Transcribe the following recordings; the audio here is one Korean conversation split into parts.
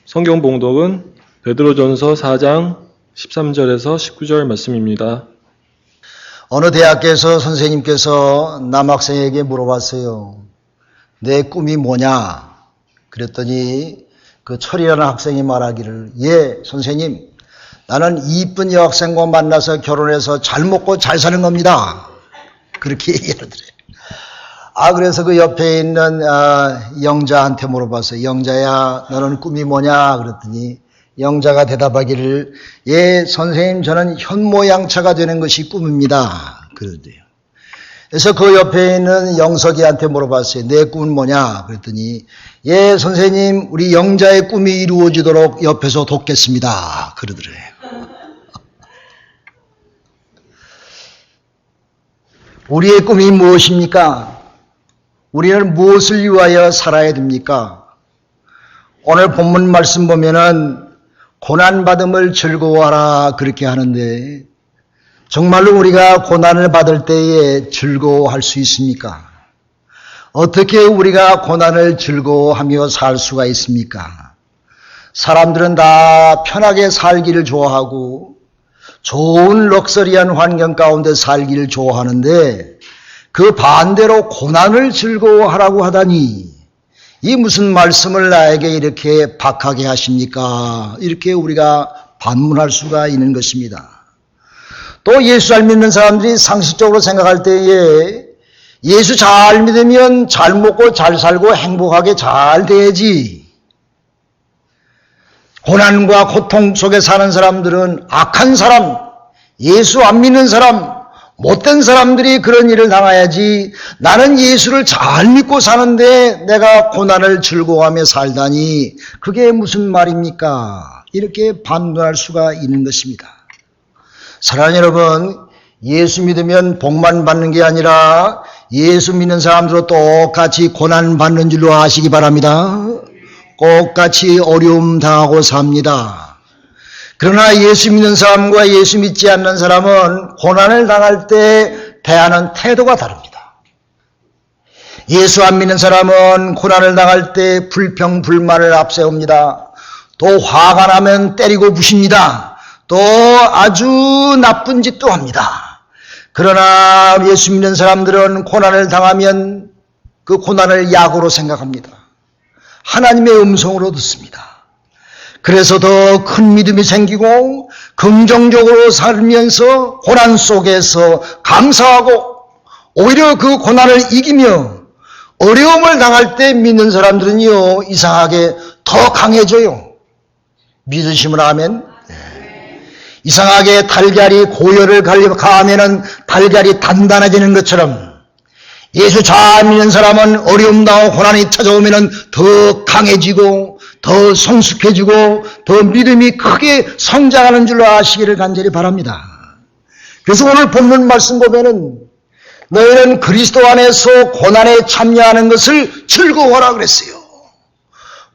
성경 봉독은 베드로전서 4장 13절에서 19절 말씀입니다. 어느 대학교에서 선생님께서 남학생에게 물어봤어요. 내 꿈이 뭐냐? 그랬더니 그 철이라는 학생이 말하기를, 예, 선생님, 나는 이쁜 여학생과 만나서 결혼해서 잘 먹고 잘 사는 겁니다. 그렇게 얘기하더래요. 그래서 그 옆에 있는 영자한테 물어봤어요. 영자야, 너는 꿈이 뭐냐? 그랬더니 영자가 대답하기를, 예, 선생님, 저는 현모양처가 되는 것이 꿈입니다. 그러대요. 그래서 그 옆에 있는 영석이한테 물어봤어요. 내 꿈은 뭐냐? 그랬더니, 예, 선생님, 우리 영자의 꿈이 이루어지도록 옆에서 돕겠습니다. 그러더래요. 우리의 꿈이 무엇입니까? 우리는 무엇을 위하여 살아야 됩니까? 오늘 본문 말씀 보면은 고난받음을 즐거워하라 그렇게 하는데, 정말로 우리가 고난을 받을 때에 즐거워할 수 있습니까? 어떻게 우리가 고난을 즐거워하며 살 수가 있습니까? 사람들은 다 편하게 살기를 좋아하고 좋은 럭셔리한 환경 가운데 살기를 좋아하는데, 그 반대로 고난을 즐거워하라고 하다니, 이 무슨 말씀을 나에게 이렇게 박하게 하십니까? 이렇게 우리가 반문할 수가 있는 것입니다. 또 예수 잘 믿는 사람들이 상식적으로 생각할 때에 예수 잘 믿으면 잘 먹고 잘 살고 행복하게 잘 돼야지. 고난과 고통 속에 사는 사람들은 악한 사람, 예수 안 믿는 사람, 못된 사람들이 그런 일을 당해야지, 나는 예수를 잘 믿고 사는데 내가 고난을 즐거워하며 살다니 그게 무슨 말입니까? 이렇게 반문할 수가 있는 것입니다. 사랑하는 여러분, 예수 믿으면 복만 받는 게 아니라 예수 믿는 사람들도 똑같이 고난 받는 줄로 아시기 바랍니다. 똑같이 어려움 당하고 삽니다. 그러나 예수 믿는 사람과 예수 믿지 않는 사람은 고난을 당할 때 대하는 태도가 다릅니다. 예수 안 믿는 사람은 고난을 당할 때 불평불만을 앞세웁니다. 또 화가 나면 때리고 부십니다. 또 아주 나쁜 짓도 합니다. 그러나 예수 믿는 사람들은 고난을 당하면 그 고난을 약으로 생각합니다. 하나님의 음성으로 듣습니다. 그래서 더 큰 믿음이 생기고 긍정적으로 살면서 고난 속에서 감사하고, 오히려 그 고난을 이기며 어려움을 당할 때 믿는 사람들은요, 이상하게 더 강해져요. 믿으시면 아멘. 이상하게 달걀이 고열을 가하면은 달걀이 단단해지는 것처럼, 예수 잘 믿는 사람은 어려움 당하고 고난이 찾아오면은 더 강해지고 더 성숙해지고 더 믿음이 크게 성장하는 줄로 아시기를 간절히 바랍니다. 그래서 오늘 본문 말씀 보면은 너희는 그리스도 안에서 고난에 참여하는 것을 즐거워하라 그랬어요.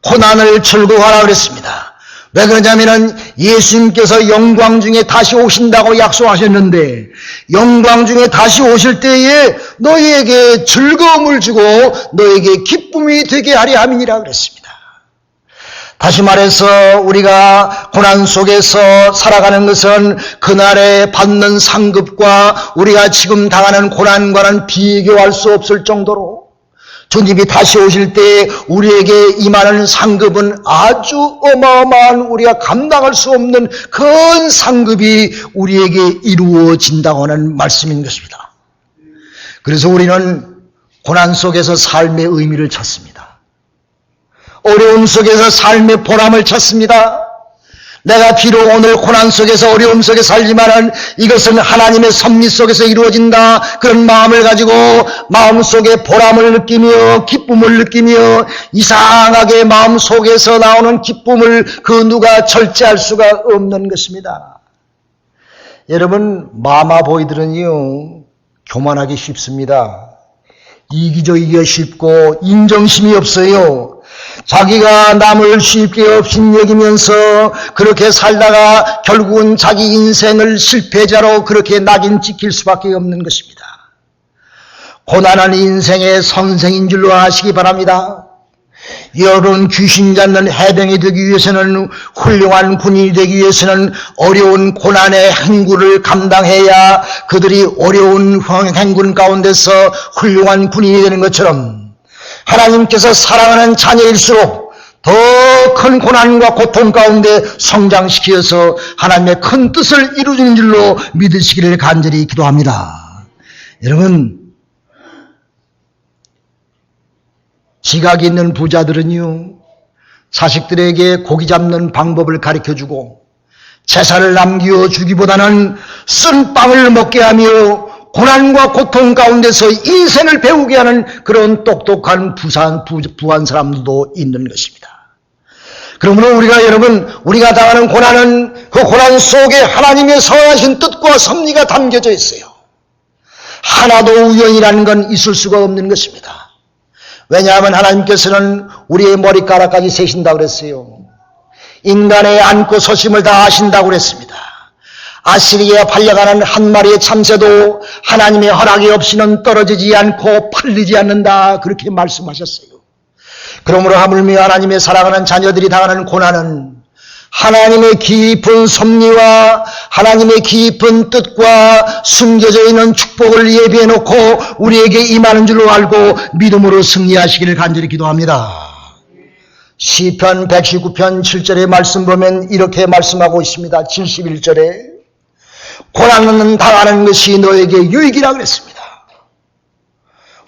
고난을 즐거워하라 그랬습니다. 왜 그러냐면은 예수님께서 영광 중에 다시 오신다고 약속하셨는데, 영광 중에 다시 오실 때에 너희에게 즐거움을 주고 너희에게 기쁨이 되게 하려 함이니라 그랬습니다. 다시 말해서 우리가 고난 속에서 살아가는 것은 그날에 받는 상급과 우리가 지금 당하는 고난과는 비교할 수 없을 정도로, 주님이 다시 오실 때 우리에게 임하는 상급은 아주 어마어마한, 우리가 감당할 수 없는 큰 상급이 우리에게 이루어진다고 하는 말씀인 것입니다. 그래서 우리는 고난 속에서 삶의 의미를 찾습니다. 어려움 속에서 삶의 보람을 찾습니다. 내가 비록 오늘 고난 속에서 어려움 속에 살지만은 이것은 하나님의 섭리 속에서 이루어진다, 그런 마음을 가지고 마음속에 보람을 느끼며 기쁨을 느끼며, 이상하게 마음속에서 나오는 기쁨을 그 누가 절제할 수가 없는 것입니다. 여러분, 마마보이들은요, 교만하기 쉽습니다. 이기적이기가 쉽고 인정심이 없어요. 자기가 남을 쉽게 업신여기면서 그렇게 살다가 결국은 자기 인생을 실패자로 그렇게 낙인 찍힐 수밖에 없는 것입니다. 고난은 인생의 선생인 줄로 아시기 바랍니다. 여러분, 귀신 잡는 해병이 되기 위해서는, 훌륭한 군인이 되기 위해서는 어려운 고난의 행군을 감당해야 그들이 어려운 행군 가운데서 훌륭한 군인이 되는 것처럼, 하나님께서 사랑하는 자녀일수록 더 큰 고난과 고통 가운데 성장시켜서 하나님의 큰 뜻을 이루는 줄로 믿으시기를 간절히 기도합니다. 여러분, 지각이 있는 부자들은요, 자식들에게 고기 잡는 방법을 가르쳐주고 재산을 남겨주기보다는 쓴 빵을 먹게 하며 고난과 고통 가운데서 인생을 배우게 하는 그런 똑똑한 부한 사람들도 있는 것입니다. 그러므로 우리가 당하는 고난은 그 고난 속에 하나님의 선하신 뜻과 섭리가 담겨져 있어요. 하나도 우연이라는 건 있을 수가 없는 것입니다. 왜냐하면 하나님께서는 우리의 머리카락까지 세신다고 그랬어요. 인간의 앉고 서심을 다 아신다고 그랬습니다. 아시리에 팔려가는 한 마리의 참새도 하나님의 허락이 없이는 떨어지지 않고 팔리지 않는다, 그렇게 말씀하셨어요. 그러므로 하물며 하나님의 사랑하는 자녀들이 당하는 고난은 하나님의 깊은 섭리와 하나님의 깊은 뜻과 숨겨져 있는 축복을 예비해 놓고 우리에게 임하는 줄로 알고 믿음으로 승리하시기를 간절히 기도합니다. 시편 119편 7절의 말씀 보면 이렇게 말씀하고 있습니다. 71절에 고난은 당하는 것이 너에게 유익이라 그랬습니다.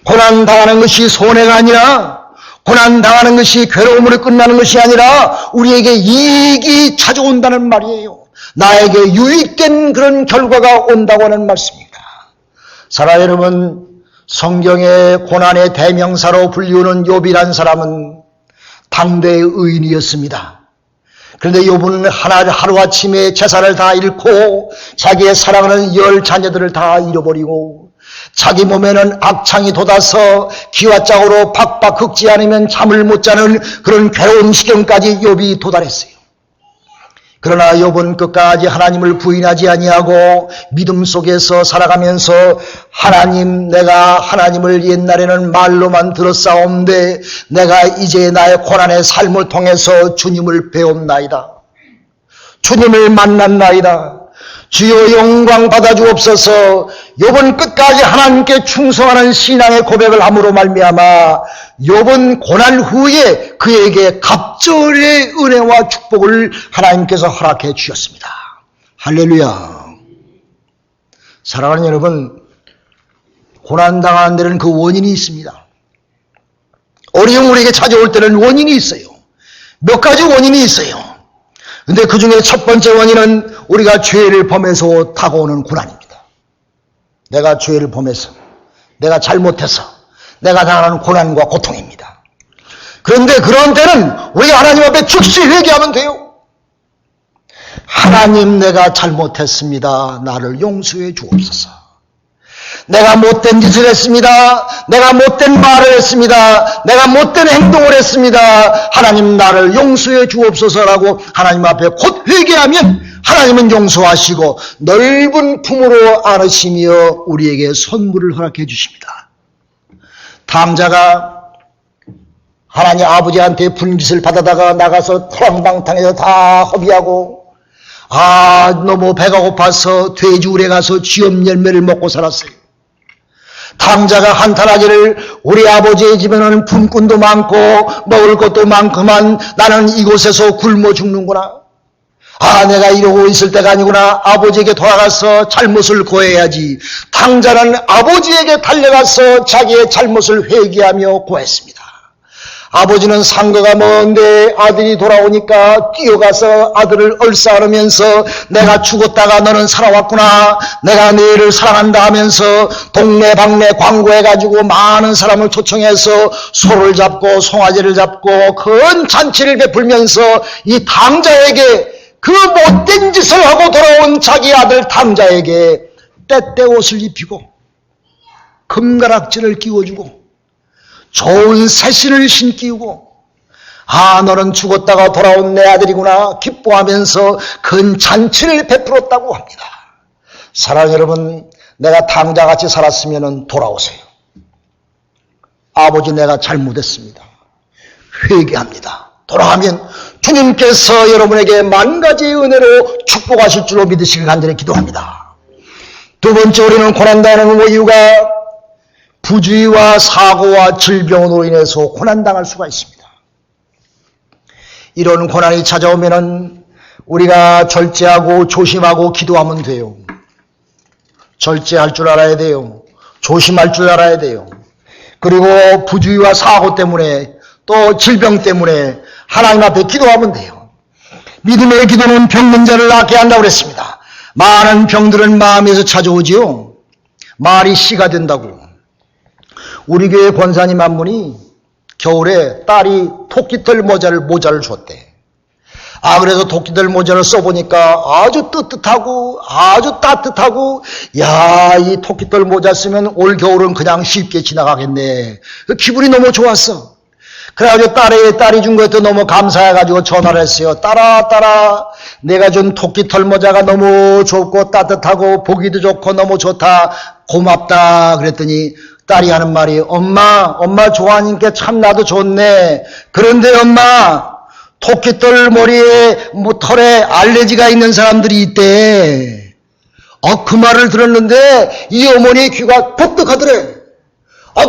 고난 당하는 것이 손해가 아니라, 고난 당하는 것이 괴로움으로 끝나는 것이 아니라 우리에게 이익이 찾아온다는 말이에요. 나에게 유익된 그런 결과가 온다고 하는 말씀입니다. 사랑하는 여러분, 성경의 고난의 대명사로 불리우는 욥이란 사람은 당대의 의인이었습니다. 그런데 욥은 하루아침에 재산을 다 잃고 자기의 사랑하는 10 자녀들을 다 잃어버리고 자기 몸에는 악창이 돋아서 기와 짝으로 박박 긁지 않으면 잠을 못 자는 그런 괴로운 시경까지 욥이 도달했어요. 그러나 욥은 끝까지 하나님을 부인하지 아니하고 믿음 속에서 살아가면서 하나님, 내가 하나님을 옛날에는 말로만 들었사온데 내가 이제 나의 고난의 삶을 통해서 주님을 배웠나이다. 주님을 만났나이다. 주여 영광 받아주옵소서. 욥은 끝까지 하나님께 충성하는 신앙의 고백을 함으로 말미암아 욥은 고난 후에 그에게 갑절의 은혜와 축복을 하나님께서 허락해 주셨습니다. 할렐루야. 사랑하는 여러분, 고난당하는 데는 그 원인이 있습니다. 어려움 우리에게 찾아올 때는 원인이 있어요. 몇 가지 원인이 있어요. 근데 그 중에 첫 번째 원인은 우리가 죄를 범해서 다가오는 고난입니다. 내가 죄를 범해서, 내가 잘못해서 내가 당하는 고난과 고통입니다. 그런데 그런 때는 우리가 하나님 앞에 즉시 회개하면 돼요. 하나님, 내가 잘못했습니다. 나를 용서해 주옵소서. 내가 못된 짓을 했습니다. 내가 못된 말을 했습니다. 내가 못된 행동을 했습니다. 하나님, 나를 용서해 주옵소서라고 하나님 앞에 곧 회개하면 하나님은 용서하시고 넓은 품으로 안으시며 우리에게 선물을 허락해 주십니다. 탕자가 하나님 아버지한테 분깃을 받아다가 나가서 토랑방탕에서 다 허비하고 너무 배가 고파서 돼지우레 가서 쥐엄 열매를 먹고 살았어요. 탕자가 한탄하기를 우리 아버지의 집에는 품꾼도 많고 먹을 것도 많구만 나는 이곳에서 굶어 죽는구나. 내가 이러고 있을 때가 아니구나. 아버지에게 돌아가서 잘못을 고해야지. 탕자는 아버지에게 달려가서 자기의 잘못을 회개하며 고했습니다. 아버지는 상거가 먼데 아들이 돌아오니까 뛰어가서 아들을 얼싸안으면서 내가 죽었다가 너는 살아왔구나. 내가 너희를 사랑한다 하면서 동네방네 광고해가지고 많은 사람을 초청해서 소를 잡고 송아지를 잡고 큰 잔치를 베풀면서 이 탕자에게 그 못된 짓을 하고 돌아온 자기 아들 탕자에게 때때 옷을 입히고 금가락지를 끼워주고 좋은 새신을 신기우고 너는 죽었다가 돌아온 내 아들이구나 기뻐하면서 큰 잔치를 베풀었다고 합니다. 사랑하는 여러분, 내가 탕자같이 살았으면 돌아오세요. 아버지, 내가 잘못했습니다. 회개합니다. 돌아가면 주님께서 여러분에게 만 가지의 은혜로 축복하실 줄로 믿으시길 간절히 기도합니다. 두 번째, 우리는 고난당하는 이유가 부주의와 사고와 질병으로 인해서 고난당할 수가 있습니다. 이런 고난이 찾아오면은 우리가 절제하고 조심하고 기도하면 돼요. 절제할 줄 알아야 돼요. 조심할 줄 알아야 돼요. 그리고 부주의와 사고 때문에 또 질병 때문에 하나님 앞에 기도하면 돼요. 믿음의 기도는 병든 자를 낫게 한다고 그랬습니다. 많은 병들은 마음에서 찾아오지요. 말이 씨가 된다고. 우리 교회 권사님 한 분이 겨울에 딸이 토끼털 모자를 줬대. 그래서 토끼털 모자를 써보니까 아주 뜨뜻하고 아주 따뜻하고, 야, 이 토끼털 모자 쓰면 올 겨울은 그냥 쉽게 지나가겠네. 기분이 너무 좋았어. 그래가지고 딸이 준 것도 너무 감사해가지고 전화를 했어요. 딸아, 내가 준 토끼털 모자가 너무 좋고 따뜻하고 보기도 좋고 너무 좋다. 고맙다. 그랬더니 딸이 하는 말이, 엄마 좋아하니까 참 나도 좋네. 그런데 엄마, 토끼털 머리에 털에 알레르기가 있는 사람들이 있대. 그 말을 들었는데 이 어머니의 귀가 버뜩하더래.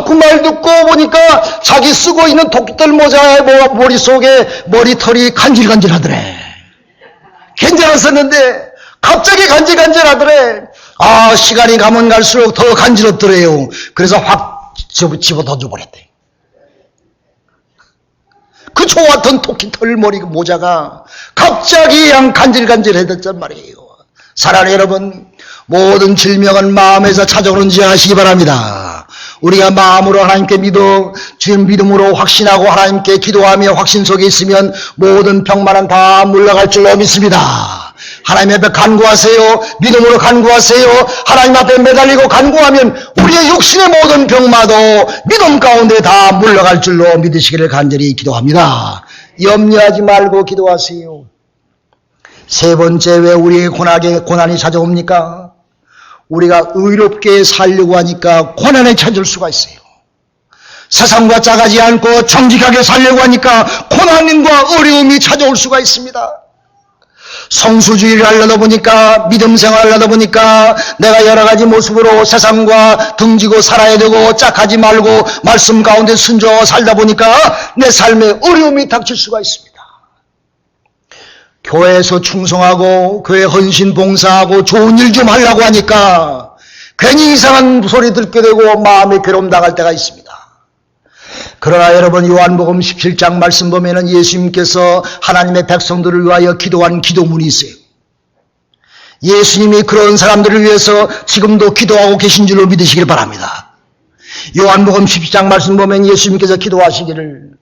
그 말 듣고 보니까 자기 쓰고 있는 토끼털 모자의 머릿속에 머리털이 간질간질하더래. 괜찮았었는데 갑자기 간질간질하더래. 시간이 가면 갈수록 더 간지럽더래요. 그래서 확 집어 던져버렸대. 그 좋았던 토끼털 머리 모자가 갑자기 그냥 간질간질해졌단 말이에요. 사랑하는 여러분, 모든 질병은 마음에서 찾아오는지 아시기 바랍니다. 우리가 마음으로 하나님께 주님 믿음으로 확신하고 하나님께 기도하며 확신 속에 있으면 모든 병만은 다 물러갈 줄로 믿습니다. 하나님 앞에 간구하세요. 믿음으로 간구하세요. 하나님 앞에 매달리고 간구하면 우리의 육신의 모든 병마도 믿음 가운데 다 물러갈 줄로 믿으시기를 간절히 기도합니다. 염려하지 말고 기도하세요. 세 번째, 왜 우리의 고난이 찾아옵니까? 우리가 의롭게 살려고 하니까 고난에 찾을 수가 있어요. 세상과 짜가지 않고 정직하게 살려고 하니까 고난과 어려움이 찾아올 수가 있습니다. 성수주의를 하려다 보니까, 믿음 생활을 하다 보니까 내가 여러 가지 모습으로 세상과 등지고 살아야 되고, 짝하지 말고 말씀 가운데 순종하고 살다 보니까 내 삶에 어려움이 닥칠 수가 있습니다. 교회에서 충성하고 교회 헌신 봉사하고 좋은 일 좀 하려고 하니까 괜히 이상한 소리 듣게 되고 마음에 괴로움 당할 때가 있습니다. 그러나 여러분, 요한복음 17장 말씀 보면은 예수님께서 하나님의 백성들을 위하여 기도한 기도문이 있어요. 예수님이 그런 사람들을 위해서 지금도 기도하고 계신 줄로 믿으시길 바랍니다. 요한복음 17장 말씀 보면 예수님께서 기도하시기를,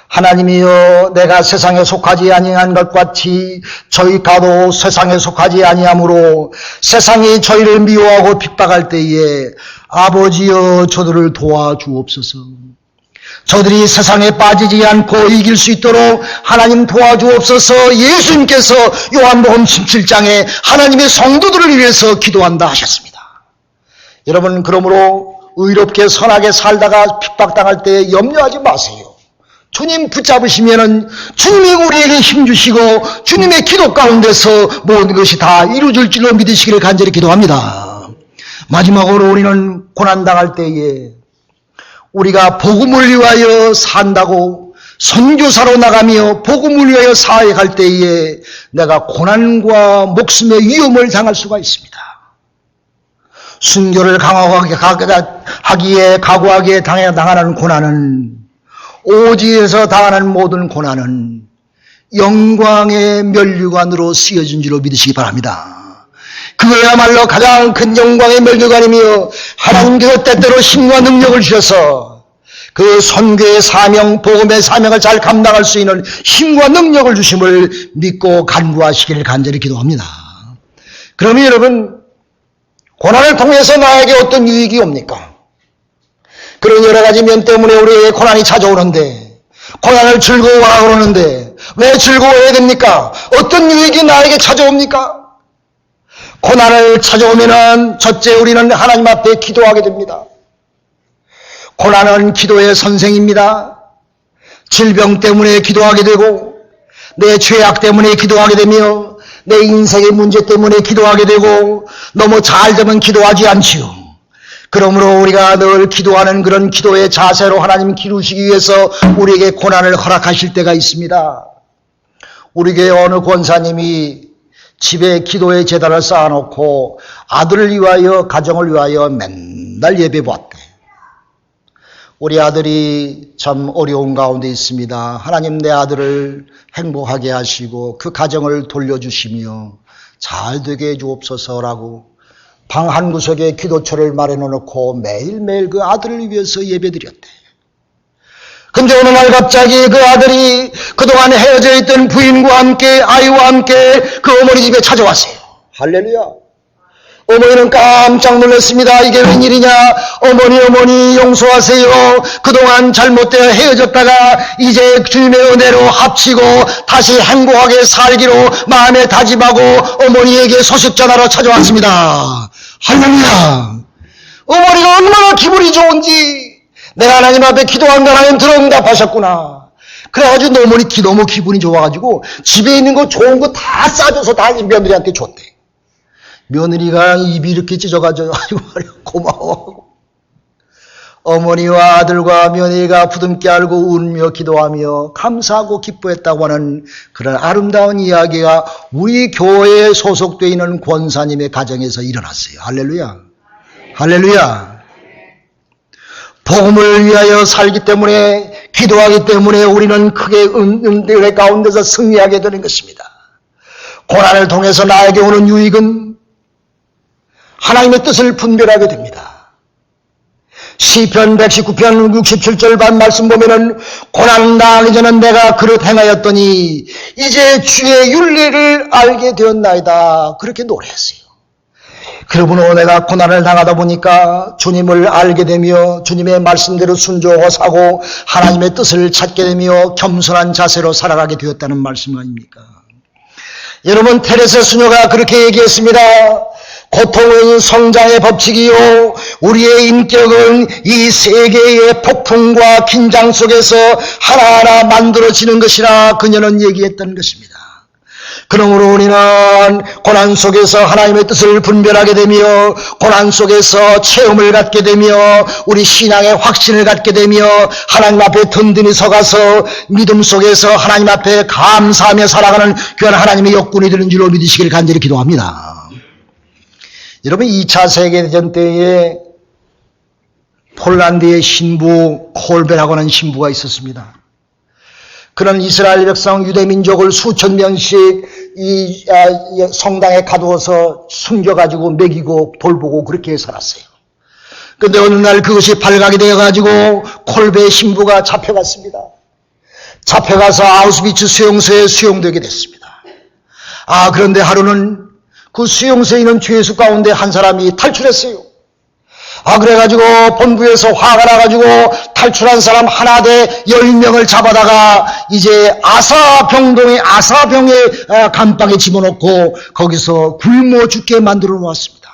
하나님이여, 내가 세상에 속하지 아니한 것 같이 저희 가도 세상에 속하지 아니하므로 세상이 저희를 미워하고 핍박할 때에 아버지여 저들을 도와주옵소서. 저들이 세상에 빠지지 않고 이길 수 있도록 하나님 도와주옵소서. 예수님께서 요한복음 17장에 하나님의 성도들을 위해서 기도한다 하셨습니다. 여러분, 그러므로 의롭게 선하게 살다가 핍박당할 때 염려하지 마세요. 주님 붙잡으시면은 주님이 우리에게 힘주시고 주님의 기도 가운데서 모든 것이 다 이루어질 줄로 믿으시기를 간절히 기도합니다. 마지막으로 우리는 고난당할 때에 우리가 복음을 위하여 산다고 선교사로 나가며 복음을 위하여 사역할 때에 내가 고난과 목숨의 위험을 당할 수가 있습니다. 순교를 각오하기에 당하는 고난은, 오지에서 당하는 모든 고난은 영광의 면류관으로 쓰여진 줄로 믿으시기 바랍니다. 그거야말로 가장 큰 영광의 면류관이며 하나님께서 때때로 힘과 능력을 주셔서 그 선교의 사명, 복음의 사명을 잘 감당할 수 있는 힘과 능력을 주심을 믿고 간구하시기를 간절히 기도합니다. 그러면 여러분, 고난을 통해서 나에게 어떤 유익이 옵니까? 그런 여러 가지 면 때문에 우리에게 고난이 찾아오는데, 고난을 즐거워하라 그러는데 왜 즐거워해야 됩니까? 어떤 유익이 나에게 찾아옵니까? 고난을 찾아오면은 첫째, 우리는 하나님 앞에 기도하게 됩니다. 고난은 기도의 선생입니다. 질병 때문에 기도하게 되고 내 죄악 때문에 기도하게 되며 내 인생의 문제 때문에 기도하게 되고 너무 잘 되면 기도하지 않지요. 그러므로 우리가 늘 기도하는 그런 기도의 자세로 하나님 기루시기 위해서 우리에게 고난을 허락하실 때가 있습니다. 우리 교회 어느 권사님이 집에 기도의 제단을 쌓아놓고 아들을 위하여 가정을 위하여 맨날 예배 보았대. 우리 아들이 참 어려운 가운데 있습니다. 하나님 내 아들을 행복하게 하시고 그 가정을 돌려주시며 잘 되게 해주옵소서라고 방 한 구석에 기도처를 마련해놓고 매일매일 그 아들을 위해서 예배드렸대. 근데 어느 날 갑자기 그 아들이 그동안 헤어져 있던 부인과 함께 아이와 함께 그 어머니 집에 찾아왔어요. 할렐루야. 어머니는 깜짝 놀랐습니다. 이게 웬일이냐. 어머니 용서하세요. 그동안 잘못되어 헤어졌다가 이제 주님의 은혜로 합치고 다시 행복하게 살기로 마음에 다짐하고 어머니에게 소식 전하러 찾아왔습니다. 할렐루야. 어머니가 얼마나 기분이 좋은지 내가 하나님 앞에 기도한 거 하나님 들어응답하셨구나. 그래가지고 어머니 너무 기분이 좋아가지고 집에 있는 거 좋은 거 다 싸줘서 다 며느리한테 줬대. 며느리가 입이 이렇게 찢어가지고 아이고 고마워. 어머니와 아들과 며느리가 부둥켜 안고 울며 기도하며 감사하고 기뻐했다고 하는 그런 아름다운 이야기가 우리 교회에 소속되어 있는 권사님의 가정에서 일어났어요. 할렐루야. 할렐루야. 복음을 위하여 살기 때문에 기도하기 때문에 우리는 크게 은혜 가운데서 승리하게 되는 것입니다. 고난을 통해서 나에게 오는 유익은 하나님의 뜻을 분별하게 됩니다. 시편 119편 67절 반 말씀 보면은 고난 당하기 전에 내가 그릇 행하였더니 이제 주의 윤리를 알게 되었나이다. 그렇게 노래했어요. 그러므로 내가 고난을 당하다 보니까 주님을 알게 되며 주님의 말씀대로 순종하고 사고 하나님의 뜻을 찾게 되며 겸손한 자세로 살아가게 되었다는 말씀 아닙니까? 여러분 테레사 수녀가 그렇게 얘기했습니다. 고통은 성장의 법칙이요 우리의 인격은 이 세계의 폭풍과 긴장 속에서 하나하나 만들어지는 것이라 그녀는 얘기했던 것입니다. 그러므로 우리는 고난 속에서 하나님의 뜻을 분별하게 되며 고난 속에서 체험을 갖게 되며 우리 신앙의 확신을 갖게 되며 하나님 앞에 든든히 서가서 믿음 속에서 하나님 앞에 감사하며 살아가는 귀한 하나님의 역군이 되는 줄로 믿으시길 간절히 기도합니다. 여러분 2차 세계대전 때에 폴란드의 신부 콜베라고 하는 신부가 있었습니다. 그런 이스라엘 백성 유대민족을 수천 명씩 이 성당에 가두어서 숨겨가지고 먹이고 돌보고 그렇게 살았어요. 그런데 어느 날 그것이 발각이 되어가지고 콜베 신부가 잡혀갔습니다. 잡혀가서 아우슈비츠 수용소에 수용되게 됐습니다. 그런데 하루는 그 수용소에 있는 죄수 가운데 한 사람이 탈출했어요. 그래가지고 본부에서 화가 나가지고 탈출한 사람 하나 대 10명을 잡아다가 이제 아사병의 감방에 집어넣고 거기서 굶어 죽게 만들어 놓았습니다.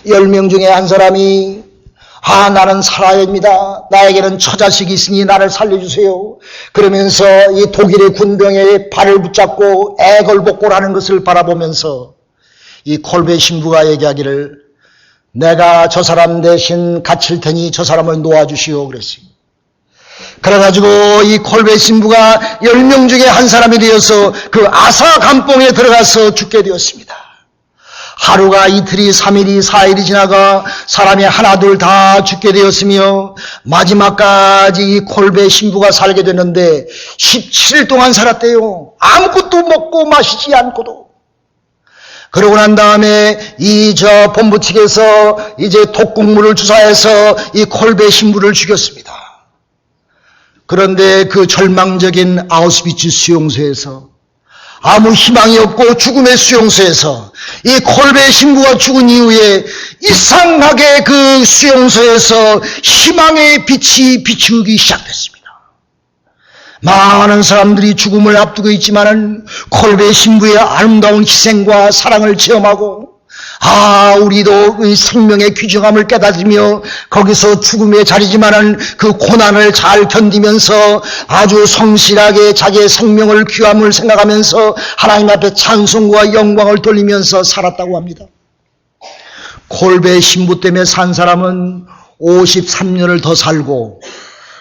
10명 중에 한 사람이 나는 살아야 합니다. 나에게는 처자식이 있으니 나를 살려주세요. 그러면서 이 독일의 군병에 발을 붙잡고 애걸복걸하는 것을 바라보면서 이 콜베 신부가 얘기하기를 내가 저 사람 대신 갇힐 테니 저 사람을 놓아주시오 그랬어요. 그래가지고 이 콜베 신부가 10명 중에 한 사람이 되어서 그 아사 감봉에 들어가서 죽게 되었습니다. 하루가 이틀이 3일이 4일이 지나가 사람이 하나 둘 다 죽게 되었으며 마지막까지 이 콜베 신부가 살게 됐는데 17일 동안 살았대요. 아무것도 먹고 마시지 않고도. 그러고 난 다음에 본부 측에서 이제 독국물을 주사해서 이 콜베 신부를 죽였습니다. 그런데 그 절망적인 아우슈비츠 수용소에서 아무 희망이 없고 죽음의 수용소에서 이 콜베 신부가 죽은 이후에 이상하게 그 수용소에서 희망의 빛이 비추기 시작됐습니다. 많은 사람들이 죽음을 앞두고 있지만은 콜베 신부의 아름다운 희생과 사랑을 체험하고 우리도 이 생명의 귀중함을 깨닫으며 거기서 죽음의 자리지만은 그 고난을 잘 견디면서 아주 성실하게 자기의 생명을 귀함을 생각하면서 하나님 앞에 찬송과 영광을 돌리면서 살았다고 합니다. 골배 신부 때문에 산 사람은 53년을 더 살고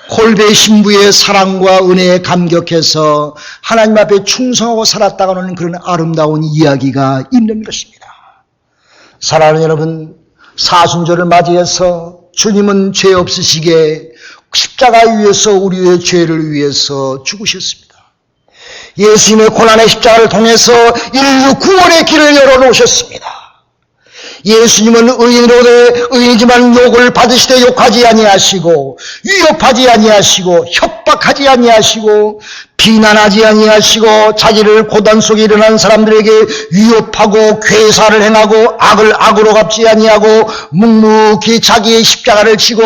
골배 신부의 사랑과 은혜에 감격해서 하나님 앞에 충성하고 살았다고는 그런 아름다운 이야기가 있는 것입니다. 사랑하는 여러분, 사순절을 맞이해서 주님은 죄 없으시게 십자가 위에서 우리의 죄를 위해서 죽으셨습니다. 예수님의 고난의 십자가를 통해서 인류 구원의 길을 열어놓으셨습니다. 예수님은 의인이지만 욕을 받으시되 욕하지 아니하시고 위협하지 아니하시고 협박하지 아니하시고 비난하지 아니하시고 자기를 고단 속에 일어난 사람들에게 위협하고 괴사를 행하고 악을 악으로 갚지 아니하고 묵묵히 자기의 십자가를 지고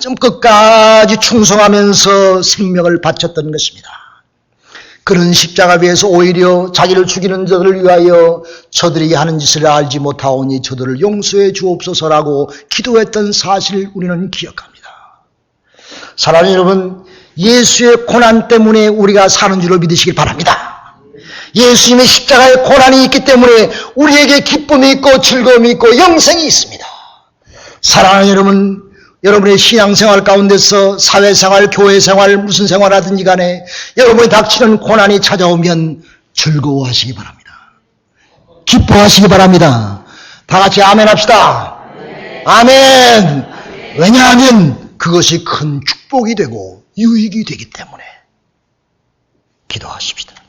좀 끝까지 충성하면서 생명을 바쳤던 것입니다. 그런 십자가 위에서 오히려 자기를 죽이는 자들을 위하여 저들이 하는 짓을 알지 못하오니 저들을 용서해 주옵소서라고 기도했던 사실을 우리는 기억합니다. 사랑하는 여러분, 예수의 고난 때문에 우리가 사는 줄을 믿으시길 바랍니다. 예수님의 십자가의 고난이 있기 때문에 우리에게 기쁨이 있고 즐거움이 있고 영생이 있습니다. 사랑하는 여러분, 여러분의 신앙생활 가운데서 사회생활, 교회생활, 무슨 생활하든지 간에 여러분이 닥치는 고난이 찾아오면 즐거워하시기 바랍니다. 기뻐하시기 바랍니다. 다 같이 아멘 합시다. 아멘. 왜냐하면 그것이 큰 축복이 되고 유익이 되기 때문에 기도하십시다.